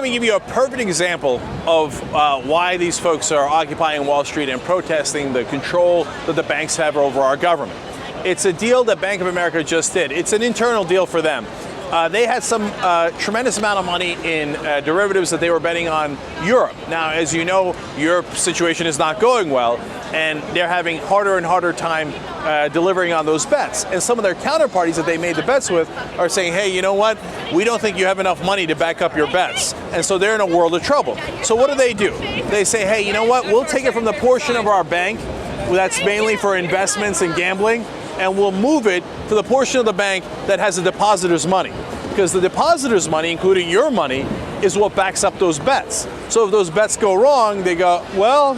me give you a perfect example of why these folks are occupying Wall Street and protesting the control that the banks have over our government. It's a deal that Bank of America just did. It's an internal deal for them. They had some tremendous amount of money in derivatives that they were betting on Europe. Now, as you know, Europe's situation is not going well, and they're having harder and harder time delivering on those bets. And some of their counterparties that they made the bets with are saying, hey, you know what? We don't think you have enough money to back up your bets. And so they're in a world of trouble. So what do? They say, hey, you know what? We'll take it from the portion of our bank that's mainly for investments and gambling, and we'll move it to the portion of the bank that has the depositor's money. Because the depositor's money, including your money, is what backs up those bets. So if those bets go wrong, they go, well,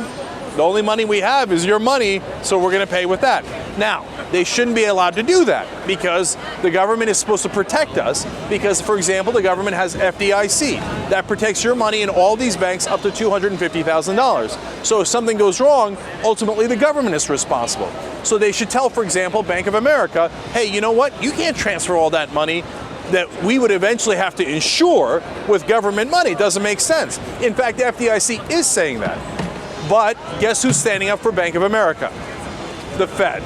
the only money we have is your money, so we're going to pay with that. Now, they shouldn't be allowed to do that because the government is supposed to protect us because, for example, the government has FDIC. That protects your money in all these banks up to $250,000. So if something goes wrong, ultimately the government is responsible. So they should tell, for example, Bank of America, hey, you know what? You can't transfer all that money that we would eventually have to insure with government money. It doesn't make sense. In fact, the FDIC is saying that. But guess who's standing up for Bank of America? The Fed.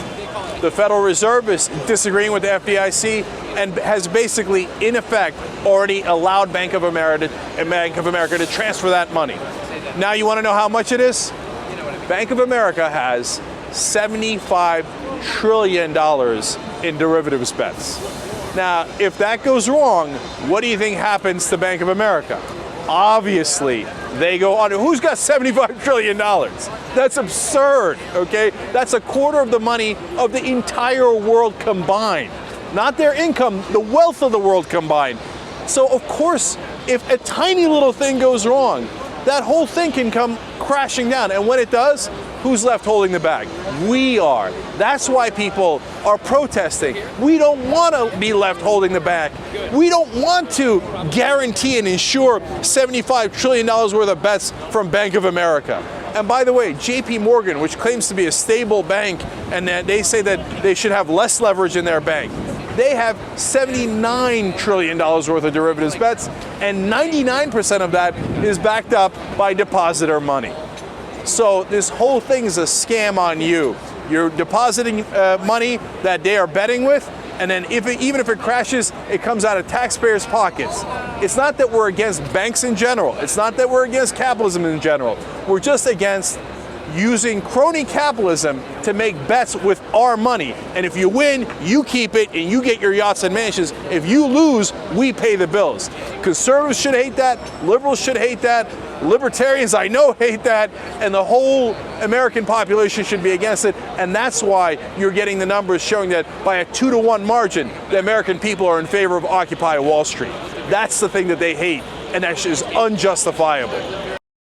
The Federal Reserve is disagreeing with the FDIC and has basically, in effect, already allowed Bank of America to transfer that money. Now you want to know how much it is? Bank of America has $75 trillion in derivatives bets. Now, if that goes wrong, what do you think happens to Bank of America? Obviously, they go under. Who's got $75 trillion? That's absurd, okay? That's a quarter of the money of the entire world combined. Not their income, the wealth of the world combined. So, of course, if a tiny little thing goes wrong, that whole thing can come crashing down. And when it does, who's left holding the bag? We are. That's why people are protesting. We don't want to be left holding the bag. We don't want to guarantee and insure $75 trillion worth of bets from Bank of America. And by the way, JP Morgan, which claims to be a stable bank, and that they say that they should have less leverage in their bank, they have $79 trillion worth of derivatives bets, and 99% of that is backed up by depositor money. So this whole thing is a scam on you. You're depositing money that they are betting with, and then even if it crashes, it comes out of taxpayers' pockets. It's not that we're against banks in general. It's not that we're against capitalism in general. We're just against using crony capitalism to make bets with our money. And if you win, you keep it and you get your yachts and mansions. If you lose, we pay the bills. Conservatives should hate that. Liberals should hate that. Libertarians, I know, hate that. And the whole American population should be against it. And that's why you're getting the numbers showing that by a 2-to-1 margin, the American people are in favor of Occupy Wall Street. That's the thing that they hate, and that is unjustifiable.